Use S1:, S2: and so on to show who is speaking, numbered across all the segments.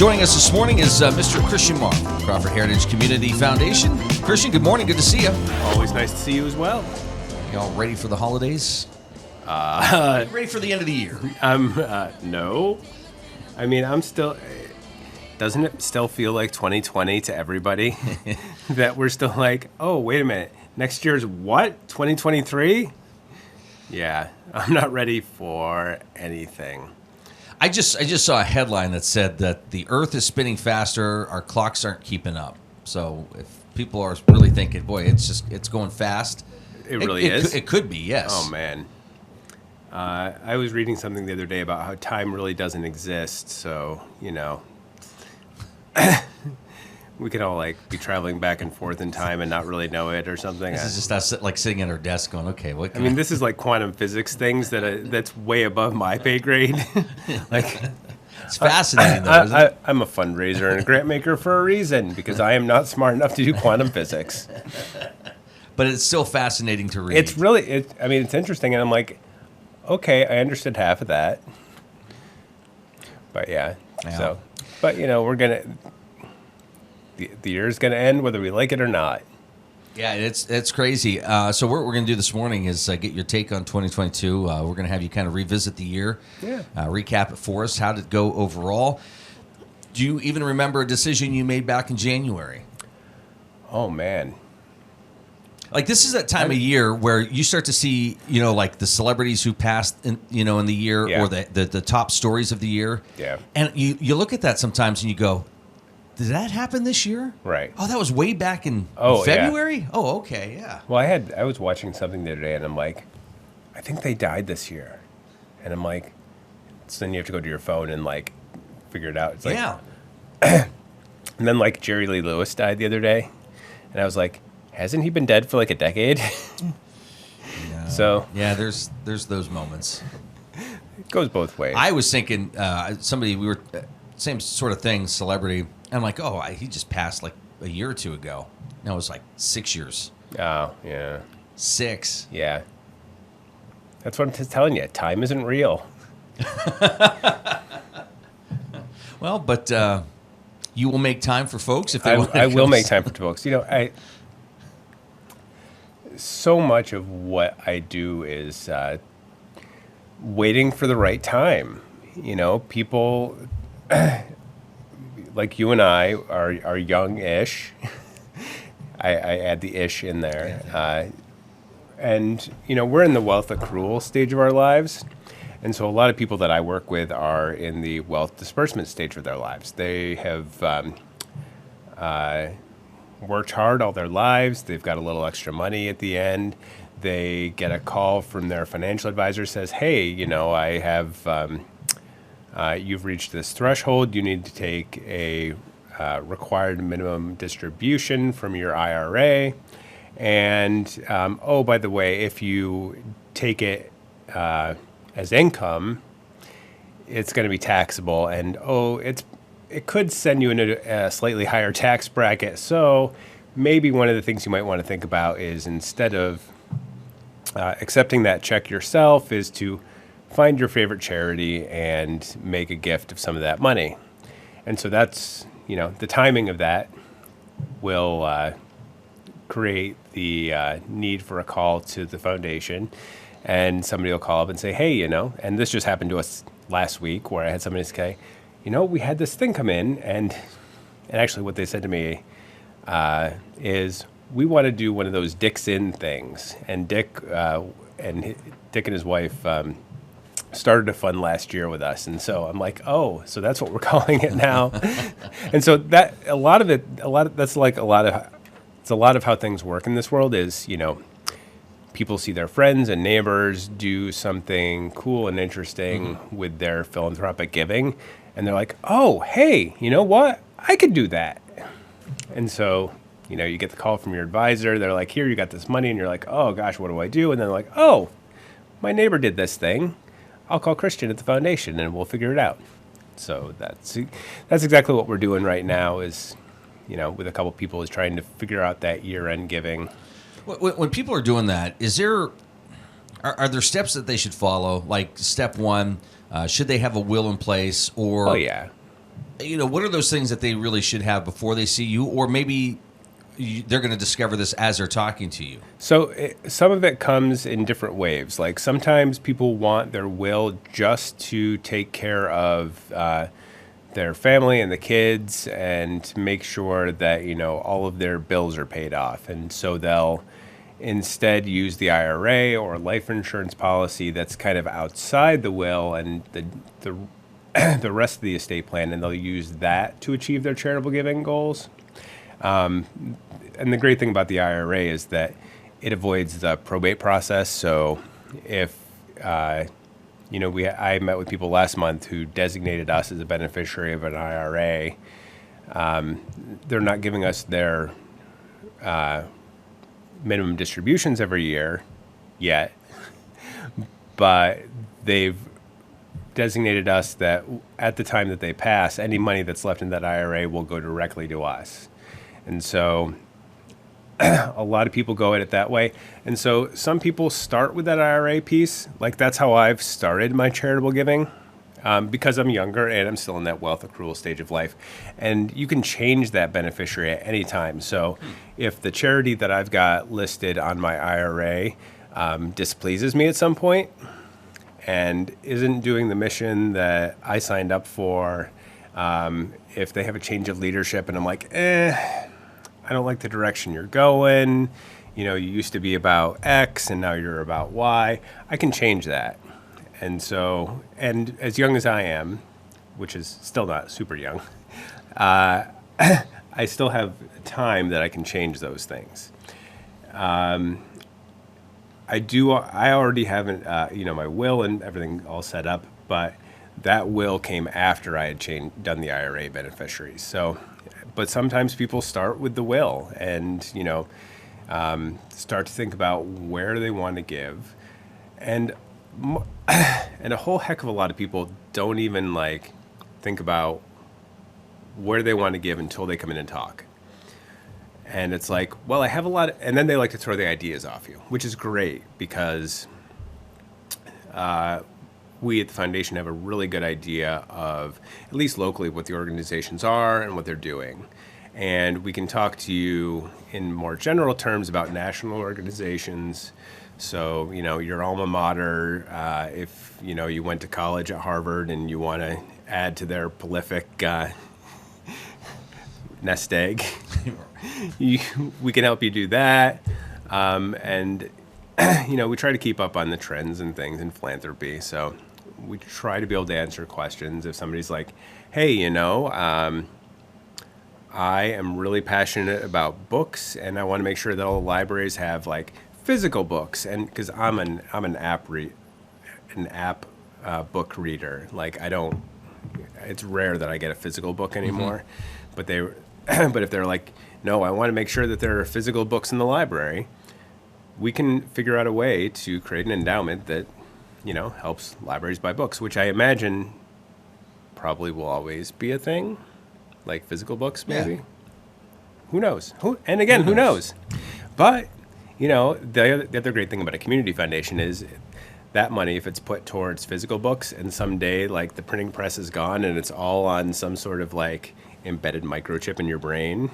S1: Joining us this morning is Mr. Christian Maher from Crawford Heritage Community Foundation. Christian, good morning. Good to see you.
S2: Always nice to see you as well.
S1: Y'all ready for the holidays? Ready for the end of the year?
S2: No. I mean, I'm still... Doesn't it still feel like 2020 to everybody? That we're still like, oh, wait a minute. Next year's what? 2023? Yeah, I'm not ready for anything.
S1: I just saw a headline that said that the Earth is spinning faster, our clocks aren't keeping up. So if people are really thinking, boy, it's going fast.
S2: It really is?
S1: It could be, yes.
S2: Oh, man. I was reading something the other day about how time really doesn't exist. So, you know, we could all like be traveling back and forth in time and not really know it or something.
S1: This is just us like sitting at our desk going, okay, what?
S2: I mean, this is like quantum physics things that's way above my pay grade. Like,
S1: it's fascinating, though, isn't it?
S2: I'm a fundraiser and a grant maker for a reason because I am not smart enough to do quantum physics.
S1: But it's still fascinating to read.
S2: It's really, it's interesting, and I'm like, okay, I understood half of that. But yeah. So, but you know, the year's gonna end whether we like it or not.
S1: Yeah, it's crazy. So what we're going to do this morning is get your take on 2022. We're going to have you kind of revisit the year, recap it for us. How did it go overall? Do you even remember a decision you made back in January?
S2: Oh, man.
S1: Like, this is that time of year where you start to see, you know, like the celebrities who passed, in the year, or the top stories of the year.
S2: Yeah.
S1: And you look at that sometimes and you go, did that happen this year?
S2: Right.
S1: Oh, that was way back in February? Yeah. Oh, okay, yeah.
S2: Well, I was watching something the other day, and I'm like, I think they died this year. And I'm like, so then you have to go to your phone and, like, figure it out. It's like,
S1: yeah.
S2: And then, like, Jerry Lee Lewis died the other day. And I was like, hasn't he been dead for, like, a decade?
S1: No.
S2: So.
S1: Yeah, there's those moments.
S2: It goes both ways.
S1: I was thinking, we were, same sort of thing, celebrity. I'm like, he just passed like a year or two ago. No, it was like 6 years.
S2: Oh, yeah.
S1: 6.
S2: Yeah. That's what I'm just telling you. Time isn't real.
S1: Well, but you will make time for folks if they want to
S2: I will make time for folks. You know, so much of what I do is waiting for the right time. You know, people... like you and I are young-ish. I add the ish in there. And, you know, we're in the wealth accrual stage of our lives. And so a lot of people that I work with are in the wealth disbursement stage of their lives. They have worked hard all their lives. They've got a little extra money at the end. They get a call from their financial advisor, says, hey, you know, I have... you've reached this threshold. You need to take a required minimum distribution from your IRA. And, by the way, if you take it as income, it's going to be taxable. And, it could send you in a slightly higher tax bracket. So maybe one of the things you might want to think about is instead of accepting that check yourself is to find your favorite charity and make a gift of some of that money. And so that's, you know, the timing of that will create the need for a call to the foundation. And somebody will call up and say, hey, you know, and this just happened to us last week where I had somebody say, you know, we had this thing come in. And actually what they said to me is, we want to do one of those Dick's In things. And Dick and his wife... started a fund last year with us, and so I'm like, oh, so that's what we're calling it now. And so that a lot of how things work in this world is, you know, people see their friends and neighbors do something cool and interesting with their philanthropic giving, and they're like, oh, hey, you know what? I could do that. And so, you know, you get the call from your advisor. They're like, here, you got this money, and you're like, oh gosh, what do I do? And they're like, oh, my neighbor did this thing. I'll call Christian at the foundation and we'll figure it out. So that's exactly what we're doing right now is, you know, with a couple people is trying to figure out that year-end giving.
S1: When people are doing that, are there steps that they should follow? Like step one, should they have a will in place or?
S2: Oh yeah.
S1: what are those things that they really should have before they see you, or maybe they're going to discover this as they're talking to you?
S2: So some of it comes in different waves. Like sometimes people want their will just to take care of their family and the kids and make sure that, all of their bills are paid off. And so they'll instead use the IRA or life insurance policy that's kind of outside the will and the rest of the estate plan, and they'll use that to achieve their charitable giving goals. And the great thing about the IRA is that it avoids the probate process. So if, I met with people last month who designated us as a beneficiary of an IRA. They're not giving us their minimum distributions every year yet, but they've designated us that at the time that they pass, any money that's left in that IRA will go directly to us. And so a lot of people go at it that way. And so some people start with that IRA piece. Like that's how I've started my charitable giving because I'm younger and I'm still in that wealth accrual stage of life. And you can change that beneficiary at any time. So if the charity that I've got listed on my IRA displeases me at some point and isn't doing the mission that I signed up for, if they have a change of leadership and I'm like, I don't like the direction you're going. You used to be about X and now you're about Y. I can change that. And so, and as young as I am, which is still not super young, I still have time that I can change those things. I already have, my will and everything all set up, but that will came after I had done the IRA beneficiaries. So, but sometimes people start with the will and, start to think about where they want to give. And a whole heck of a lot of people don't even think about where they want to give until they come in and talk. And it's like, well, I have a lot and then they like to throw the ideas off you, which is great because we at the foundation have a really good idea of, at least locally, what the organizations are and what they're doing. And we can talk to you in more general terms about national organizations. So, your alma mater, if, you went to college at Harvard and you want to add to their prolific nest egg, we can help you do that. And, we try to keep up on the trends and things in philanthropy. So we try to be able to answer questions. If somebody's like, hey, I am really passionate about books and I want to make sure that all the libraries have physical books, and because I'm an app book reader. It's rare that I get a physical book anymore. Mm-hmm. But if they're like, no, I want to make sure that there are physical books in the library, we can figure out a way to create an endowment that helps libraries buy books, which I imagine probably will always be a thing, like physical books maybe. Yeah. Who knows? Who knows? But the other great thing about a community foundation is that money, if it's put towards physical books and someday the printing press is gone and it's all on some sort of embedded microchip in your brain,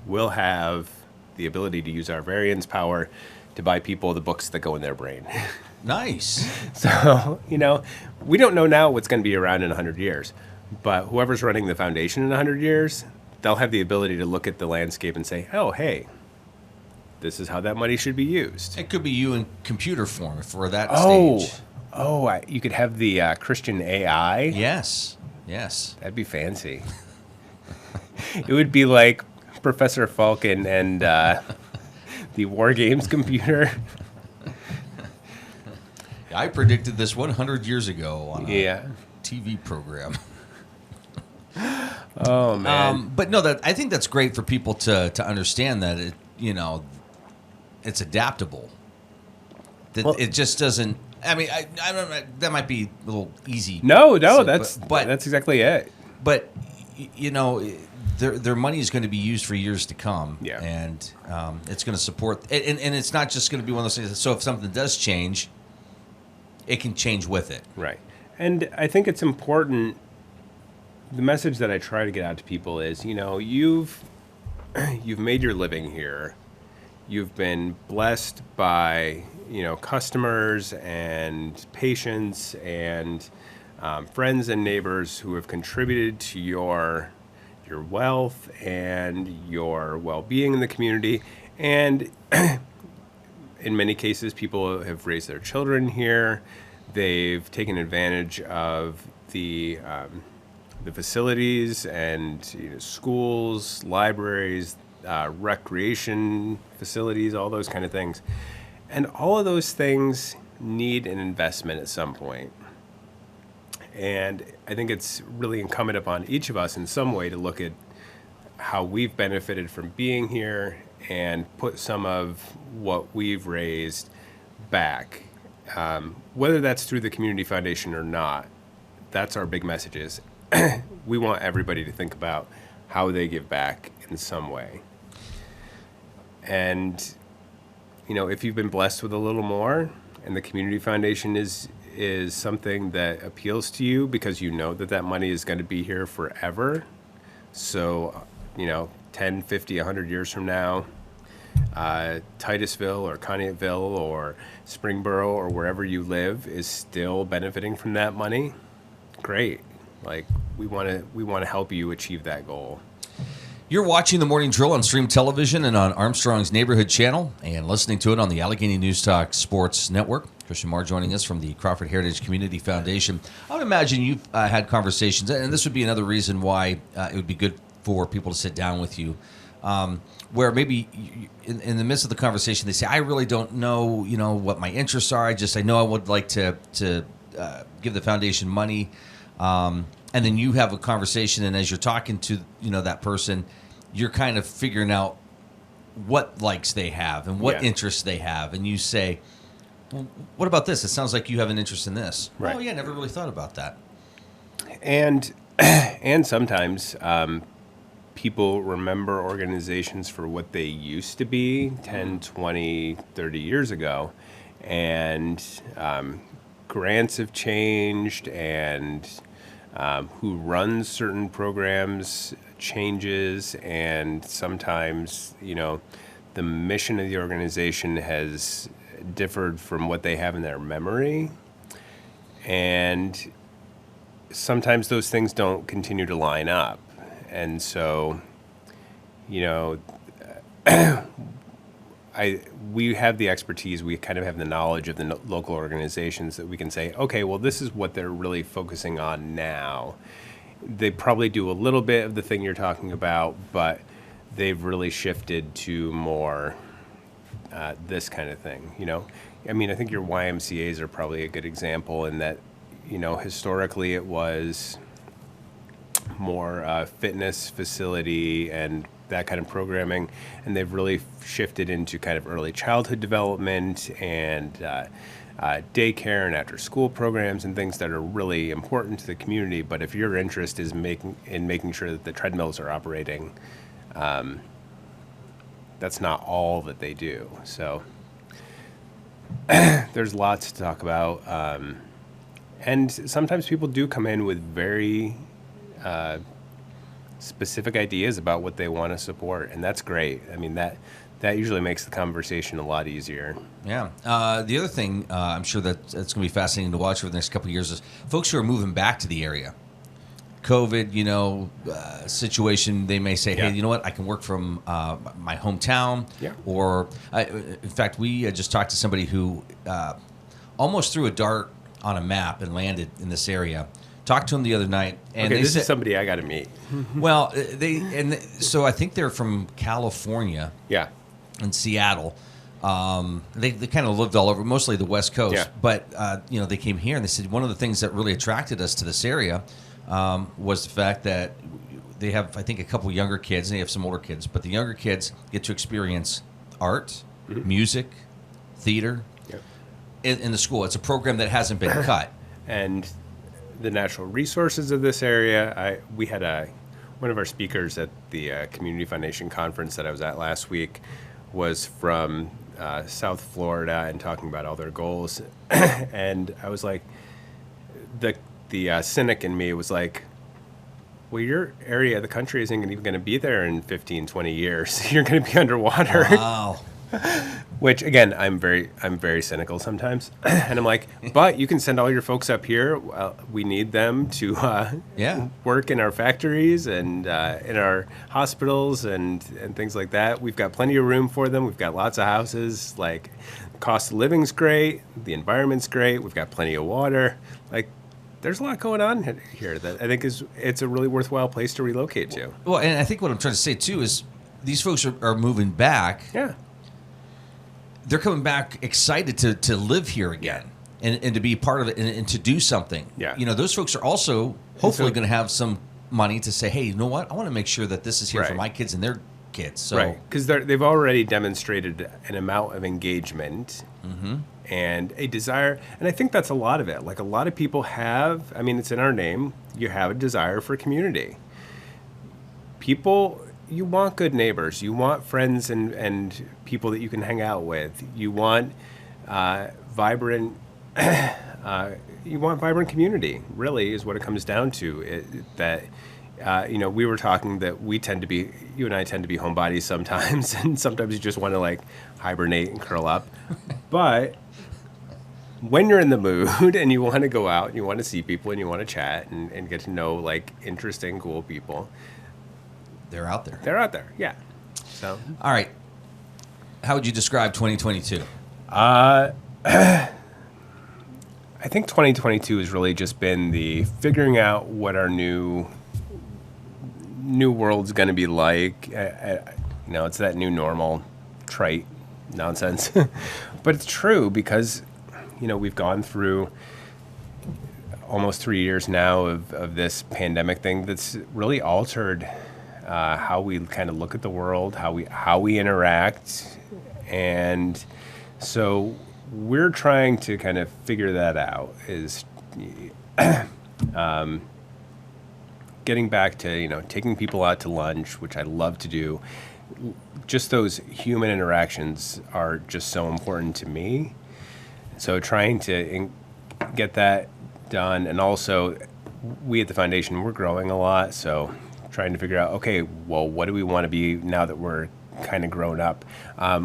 S2: we'll have the ability to use our variance power to buy people the books that go in their brain.
S1: Nice.
S2: So, we don't know now what's going to be around in 100 years, but whoever's running the foundation in 100 years, they'll have the ability to look at the landscape and say, oh, hey, this is how that money should be used.
S1: It could be you in computer form for that stage.
S2: You could have the Christian AI?
S1: Yes.
S2: That'd be fancy. It would be like Professor Falcon and the War Games computer.
S1: I predicted this 100 years ago on a TV program.
S2: Oh, man.
S1: But no, I think that's great for people to understand that it's adaptable. That it just doesn't. I mean, I don't know, that might be a little easy.
S2: No, that's exactly it.
S1: But their money is going to be used for years to come.
S2: Yeah.
S1: And it's going to support, and it's not just going to be one of those things. So if something does change, it can change with it.
S2: Right. And I think it's important the message that I try to get out to people is, you've made your living here. You've been blessed by, customers and patients and friends and neighbors who have contributed to your wealth and your well-being in the community. And in many cases, people have raised their children here. They've taken advantage of the facilities and schools, libraries, recreation facilities, all those kind of things. And all of those things need an investment at some point. And I think it's really incumbent upon each of us in some way to look at how we've benefited from being here and put some of what we've raised back. Whether that's through the Community Foundation or not, that's our big message is we want everybody to think about how they give back in some way. And, if you've been blessed with a little more and the Community Foundation is something that appeals to you because you know that money is going to be here forever. So, 10, 50, 100 years from now, Titusville or Conneautville or Springboro or wherever you live is still benefiting from that money. Great. Like, we want to help you achieve that goal.
S1: You're watching the Morning Drill on Stream Television and on Armstrong's Neighborhood Channel and listening to it on the Allegheny News Talk Sports Network. Christian Maher joining us from the Crawford Heritage Community Foundation. I would imagine you've had conversations, and this would be another reason why it would be good for people to sit down with you, where maybe in the midst of the conversation they say, I really don't know, what my interests are. I know I would like to give the foundation money. And then you have a conversation, and as you're talking to that person, you're kind of figuring out what likes they have and what interests they have, and you say, well, what about this? It sounds like you have an interest in this.
S2: Right.
S1: Oh yeah, never really thought about that.
S2: And sometimes people remember organizations for what they used to be 10, 20, 30 years ago, and grants have changed, and who runs certain programs changes, and sometimes, the mission of the organization has differed from what they have in their memory. And sometimes those things don't continue to line up. And so, we have the expertise, we kind of have the knowledge of the local organizations that we can say, okay, well, this is what they're really focusing on now. They probably do a little bit of the thing you're talking about, but they've really shifted to more this kind of thing, I think your YMCAs are probably a good example in that, historically it was more fitness facility and that kind of programming, and they've really shifted into kind of early childhood development and daycare and after school programs and things that are really important to the community. But if your interest is making sure that the treadmills are operating, that's not all that they do. So there's lots to talk about, and sometimes people do come in with very specific ideas about what they want to support, and that's great. I mean, that usually makes the conversation a lot easier.
S1: Yeah. The other thing I'm sure that's going to be fascinating to watch over the next couple of years is folks who are moving back to the area. COVID, situation, they may say, hey, you know what, I can work from my hometown. Yeah. Or, in fact, we just talked to somebody who almost threw a dart on a map and landed in this area. Talked to him the other night, and
S2: this is somebody I got to meet.
S1: Well, so I think they're from California.
S2: Yeah.
S1: In Seattle. They kind of lived all over, mostly the West Coast. Yeah. But they came here and they said one of the things that really attracted us to this area was the fact that they have, I think, a couple younger kids, and they have some older kids, but the younger kids get to experience art, music, theater in the school. It's a program that hasn't been cut.
S2: And the natural resources of this area, we had one of our speakers at the Community Foundation conference that I was at last week was from South Florida and talking about all their goals. And I was like, the cynic in me was like, well, your area of the country isn't even going to be there in 15, 20 years. You're going to be underwater.
S1: Wow.
S2: Which again, I'm very cynical sometimes, and I'm like, but you can send all your folks up here. We need them to work in our factories and in our hospitals and things like that. We've got plenty of room for them. We've got lots of houses. Like, cost of living's great. The environment's great. We've got plenty of water. Like, there's a lot going on here that I think it's a really worthwhile place to relocate to.
S1: Well, and I think what I'm trying to say too is these folks are moving back.
S2: Yeah.
S1: They're coming back excited to live here again and to be part of it and to do something.
S2: Yeah.
S1: You know, those folks are also hopefully going to have some money to say, hey, you know what? I want to make sure that this is here for my kids and their kids. So.
S2: Right. Because they've already demonstrated an amount of engagement and a desire. And I think that's a lot of it. Like, a lot of people have, I mean, it's in our name, you have a desire for community. People... You want good neighbors. You want friends and people that you can hang out with. You want vibrant. You want vibrant community. Really, is what it comes down to. We were talking that you and I tend to be homebodies sometimes, and sometimes you just want to like hibernate and curl up. But when you're in the mood and you want to go out and you want to see people and you want to chat and get to know like interesting, cool people.
S1: They're out there.
S2: They're out there, yeah. So,
S1: all right. How would you describe 2022?
S2: I think 2022 has really just been the figuring out what our new world's going to be like. It's that new normal trite nonsense. But it's true because, we've gone through almost 3 years now of this pandemic thing that's really altered how we kind of look at the world, how we interact, and so we're trying to kind of figure that out. Is getting back to taking people out to lunch, which I love to do. Just those human interactions are just so important to me. So trying to get that done, and also we at the foundation, we're growing a lot, so. Trying to figure out, okay, well, what do we want to be now that we're kind of grown up?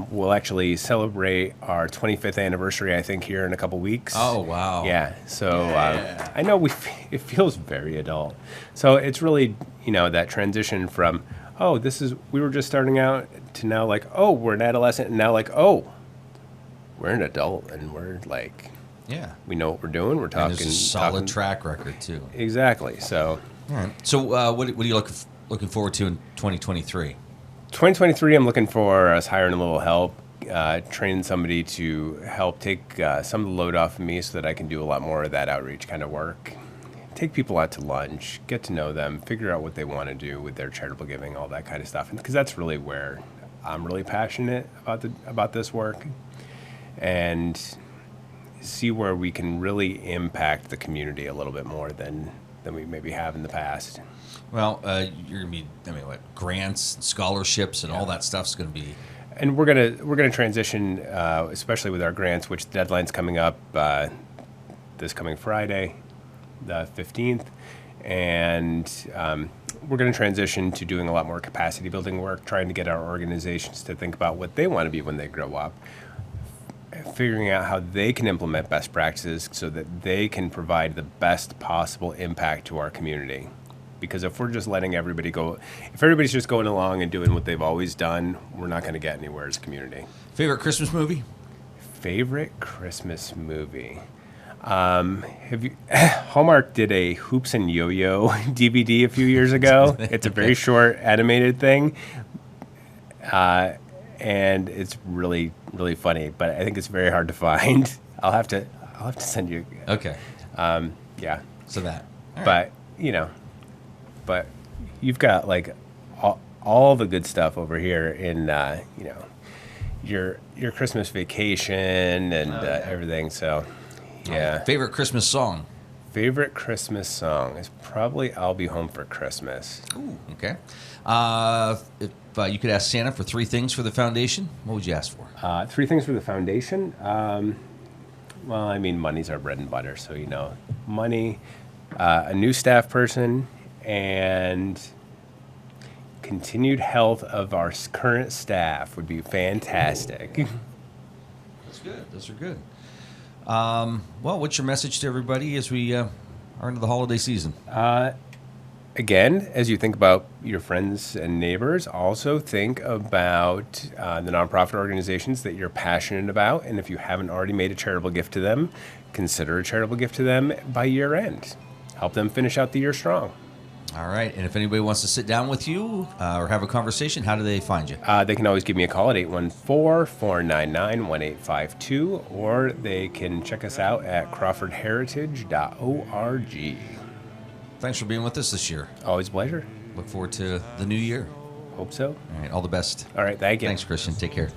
S2: We'll actually celebrate our 25th anniversary, I think, here in a couple weeks.
S1: Oh, wow.
S2: Yeah. So I know it feels very adult. So it's really, that transition from, we were just starting out to now like, oh, we're an adolescent, and now like, oh, we're an adult, and we're like, we know what we're doing. We're talking. And
S1: there's a solid track record, too.
S2: Exactly. So.
S1: All right. So what are you looking forward to in 2023?
S2: 2023, I'm looking for us hiring a little help, training somebody to help take some of the load off of me so that I can do a lot more of that outreach kind of work. Take people out to lunch, get to know them, figure out what they want to do with their charitable giving, all that kind of stuff. Because that's really where I'm really passionate about this work, and see where we can really impact the community a little bit more than we maybe have in the past.
S1: Well, you're gonna be, grants, and scholarships, and all that stuff's gonna be.
S2: And we're gonna transition, especially with our grants, which the deadline's coming up this coming Friday, the 15th, and we're gonna transition to doing a lot more capacity building work, trying to get our organizations to think about what they want to be when they grow up. Figuring out how they can implement best practices so that they can provide the best possible impact to our community. Because if we're just letting everybody go, if everybody's just going along and doing what they've always done, we're not going to get anywhere as a community.
S1: Favorite Christmas movie?
S2: Favorite Christmas movie? Hallmark did a Hoops and Yo-Yo DVD a few years ago. It's a very short animated thing. And it's really, really funny, but I think it's very hard to find. I'll have to send you.
S1: Okay.
S2: Yeah.
S1: So that. All
S2: right. But you've got like all the good stuff over here in your Christmas vacation and everything. So yeah.
S1: Favorite Christmas song?
S2: Favorite Christmas song is probably "I'll Be Home for Christmas."
S1: Ooh, okay. If you could ask Santa for 3 things for the foundation, what would you ask for?
S2: 3 things for the foundation? Money's our bread and butter. So, money, a new staff person, and continued health of our current staff would be fantastic.
S1: That's good. Those are good. Well, what's your message to everybody as we are into the holiday season?
S2: Again, as you think about your friends and neighbors, also think about the nonprofit organizations that you're passionate about. And if you haven't already made a charitable gift to them, consider a charitable gift to them by year end. Help them finish out the year strong.
S1: All right. And if anybody wants to sit down with you or have a conversation, how do they find you?
S2: They can always give me a call at 814-499-1852, or they can check us out at crawfordheritage.org.
S1: Thanks for being with us this year.
S2: Always a pleasure.
S1: Look forward to the new year.
S2: Hope so.
S1: All right. All the best.
S2: All right. Thank you.
S1: Thanks, Christian. Take care.